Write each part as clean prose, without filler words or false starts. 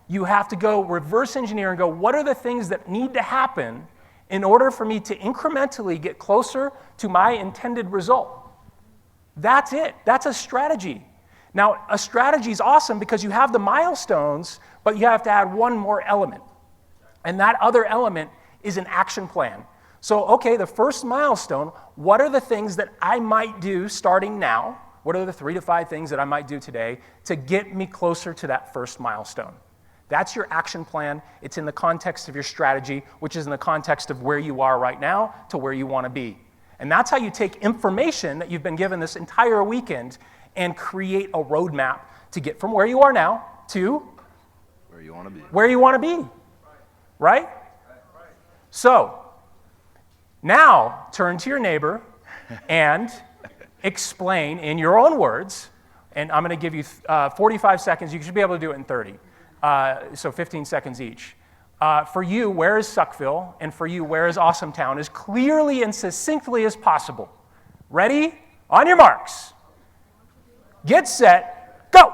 You have to go reverse engineer and go, what are the things that need to happen in order for me to incrementally get closer to my intended result? That's it. That's a strategy. Now, a strategy is awesome because you have the milestones, but you have to add one more element. And that other element is an action plan. So, okay, the first milestone, what are the things that I might do starting now? What are the 3 to 5 things that I might do today to get me closer to that first milestone? That's your action plan. It's in the context of your strategy, which is in the context of where you are right now to where you want to be. And that's how you take information that you've been given this entire weekend and create a roadmap to get from where you are now to where you want to be. Where you want to be. Right? So, now turn to your neighbor and explain in your own words, and I'm going to give you 45 seconds. You should be able to do it in 30. So 15 seconds each. For you, where is Suckville? And for you, where is Awesome Town? As clearly and succinctly as possible. Ready? On your marks. Get set. Go.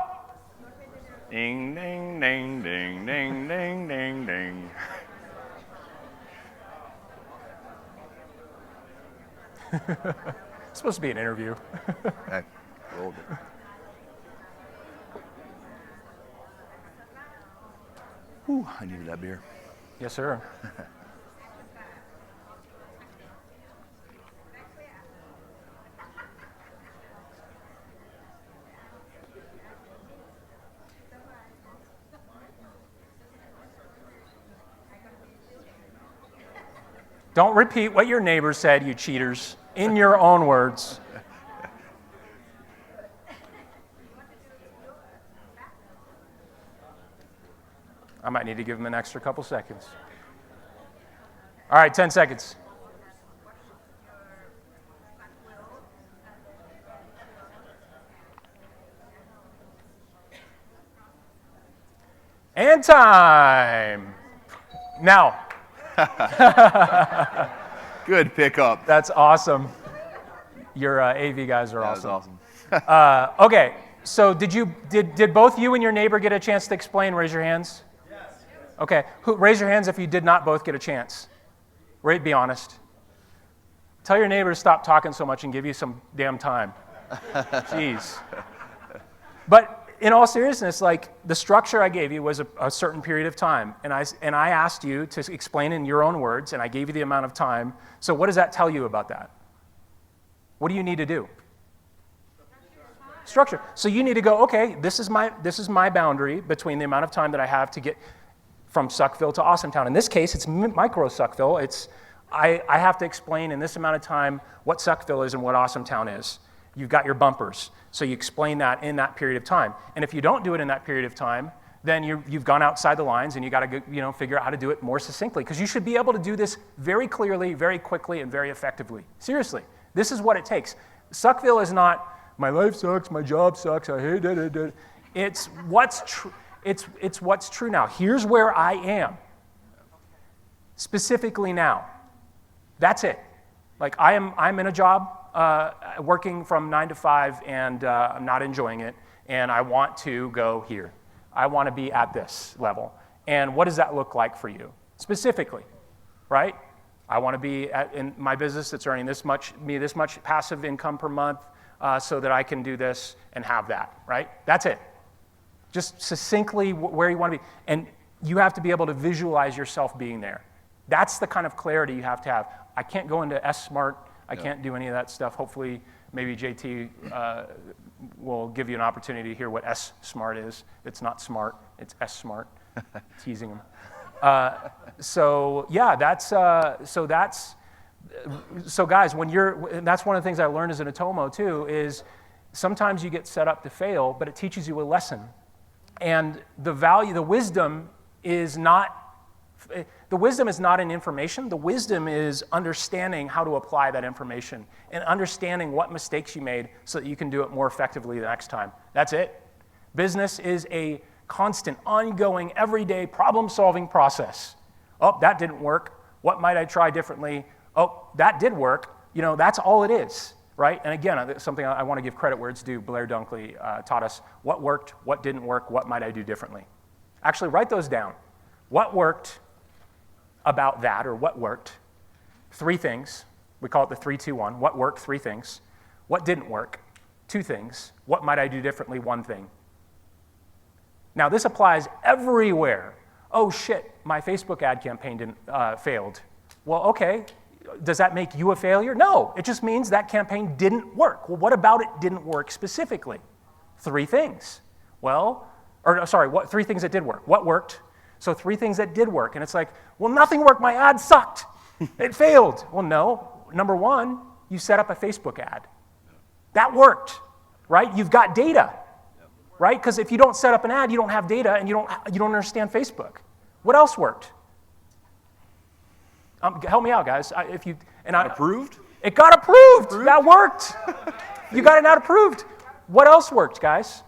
Ding, ding, ding, ding, ding, ding, ding, ding. It's supposed to be an interview. Hey, rolled it. Whew, I needed that beer. Yes, sir. Don't repeat what your neighbor said, you cheaters, in your own words. I might need to give him an extra couple seconds. All right, 10 seconds. And time. Now. Good pickup. That's awesome. Your AV guys are That awesome. was awesome. Okay, so did both you and your neighbor get a chance to explain? Raise your hands. Yes. Okay, raise your hands if you did not both get a chance. Be honest. Tell your neighbor to stop talking so much and give you some damn time. Jeez. But in all seriousness, like the structure I gave you was a certain period of time, and I asked you to explain in your own words, and I gave you the amount of time. So what does that tell you about that? What do you need to do? Structure. So you need to go, okay, this is my boundary between the amount of time that I have to get from Suckville to Awesome Town. In this case, it's micro Suckville. I have to explain in this amount of time what Suckville is and what Awesome Town is. You've got your bumpers, so you explain that in that period of time. And if you don't do it in that period of time, then you've gone outside the lines, and you got to figure out how to do it more succinctly, because you should be able to do this very clearly, very quickly, and very effectively. Seriously, this is what it takes. Suckville is not my life sucks, my job sucks, I hate it. It's what's true. It's what's true now. Here's where I am, specifically now. That's it. Like I'm in a job. Working from 9 to 5, and I'm not enjoying it, and I want to go here. I want to be at this level. And what does that look like for you, specifically, right? I want to be in my business that's earning this much passive income per month so that I can do this and have that, right? That's it. Just succinctly where you want to be. And you have to be able to visualize yourself being there. That's the kind of clarity you have to have. I can't go into S-Smart. I can't do any of that stuff. Hopefully, maybe JT will give you an opportunity to hear what S-Smart is. It's not smart, it's S-Smart. Teasing him. So guys, that's one of the things I learned as an Atomo too, is sometimes you get set up to fail, but it teaches you a lesson. And the wisdom is not in information. The wisdom is understanding how to apply that information and understanding what mistakes you made so that you can do it more effectively the next time. That's it. Business is a constant, ongoing, everyday problem-solving process. Oh, that didn't work. What might I try differently? Oh, that did work. That's all it is, right? And again, something I want to give credit where it's due. Blair Dunkley taught us what worked, what didn't work, what might I do differently. Actually, write those down. What worked about that, or what worked? 3 things. We call it the 3-2-1. What worked? 3 things. What didn't work? 2 things. What might I do differently? 1 thing. Now, this applies everywhere. Oh, shit, my Facebook ad campaign failed. Well, okay, does that make you a failure? No, it just means that campaign didn't work. Well, what about it didn't work specifically? 3 things. Well, 3 things that did work. What worked? So 3 things that did work. And it's like, well, nothing worked. My ad sucked. It failed. Well, no. Number 1, you set up a Facebook ad. That worked, right? You've got data, right? Because if you don't set up an ad, you don't have data, and you don't understand Facebook. What else worked? Help me out, guys. Approved? It got approved. That worked. You got it not approved. What else worked, guys?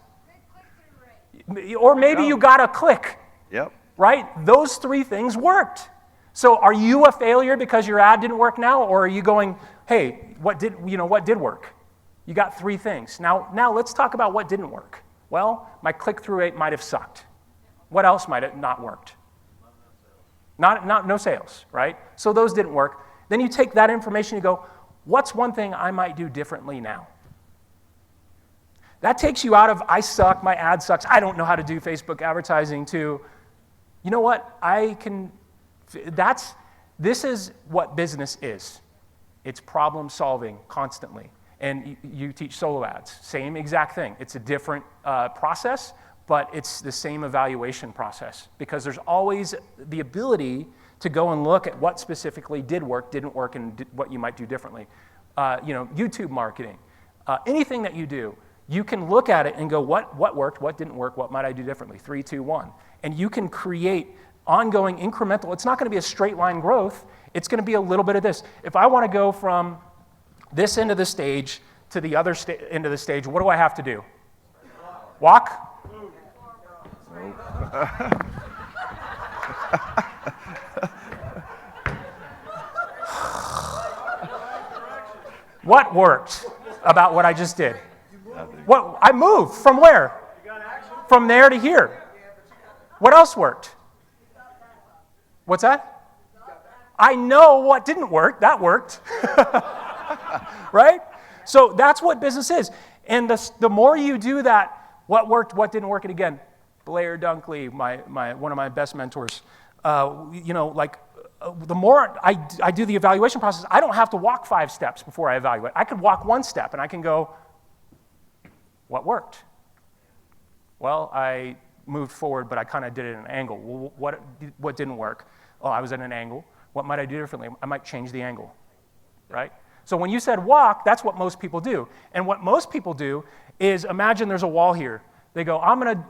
Or maybe you got a click. Yep. Right? Those 3 things worked. So are you a failure because your ad didn't work now, or are you going, hey, what did work? You got 3 things. Now let's talk about what didn't work. Well, my click-through rate might have sucked. What else might have not worked? No sales, right? So those didn't work. Then you take that information and you go, what's one thing I might do differently now? That takes you out of, I suck, my ad sucks, I don't know how to do Facebook advertising, to, you know what, this is what business is. It's problem solving constantly. And you teach solo ads, same exact thing. It's a different process, but it's the same evaluation process, because there's always the ability to go and look at what specifically did work, didn't work, and what you might do differently. YouTube marketing, anything that you do, you can look at it and go, what worked, what didn't work, what might I do differently? 3, 2, 1. And you can create ongoing incremental. It's not going to be a straight line growth. It's going to be a little bit of this. If I want to go from this end of the stage to the other end of the stage, what do I have to do? Walk? What worked about what I just did? What I moved from where? From there to here. What else worked? What's that? I know what didn't work. That worked. Right? So that's what business is. And the more you do that, what worked, what didn't work, and again, Blair Dunkley, one of my best mentors, the more I do the evaluation process, I don't have to walk 5 steps before I evaluate. I could walk 1 step and I can go, what worked? Well, I moved forward, but I kind of did it at an angle. Well, what didn't work? Oh, I was at an angle. What might I do differently? I might change the angle, right? So when you said walk, that's what most people do. And what most people do is, imagine there's a wall here. They go, I'm gonna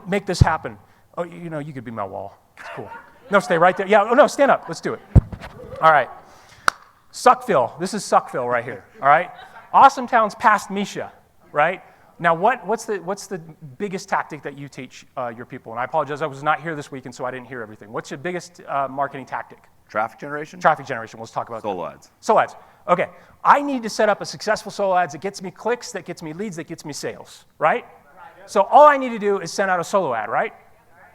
make this happen. Oh, you could be my wall. It's cool. No, stay right there. Yeah, no, stand up. Let's do it. All right. Suckville. This is Suckville right here. All right. Awesome Town's past Misha, right? Now, what's the biggest tactic that you teach your people? And I apologize, I was not here this week, and so I didn't hear everything. What's your biggest marketing tactic? Traffic generation? Traffic generation. Let's talk about solo ads. Solo ads. Okay. I need to set up a successful solo ads that gets me clicks, that gets me leads, that gets me sales, right? So all I need to do is send out a solo ad, right?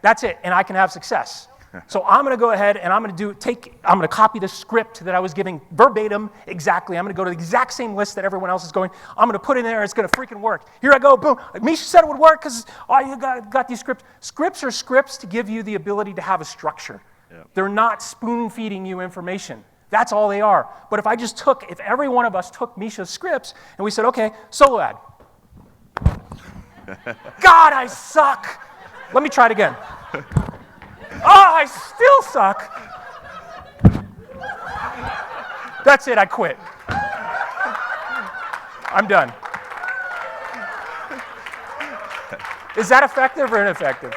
That's it, and I can have success. So I'm going to go ahead and I'm going to copy the script that I was giving verbatim exactly. I'm going to go to the exact same list that everyone else is going. I'm going to put it in there. It's going to freaking work. Here I go. Boom. Misha said it would work because you got these scripts. Scripts are scripts to give you the ability to have a structure. Yep. They're not spoon-feeding you information. That's all they are. But if every one of us took Misha's scripts and we said, okay, solo ad. God, I suck. Let me try it again. Oh, I still suck. That's it, I quit. I'm done. Is that effective or ineffective?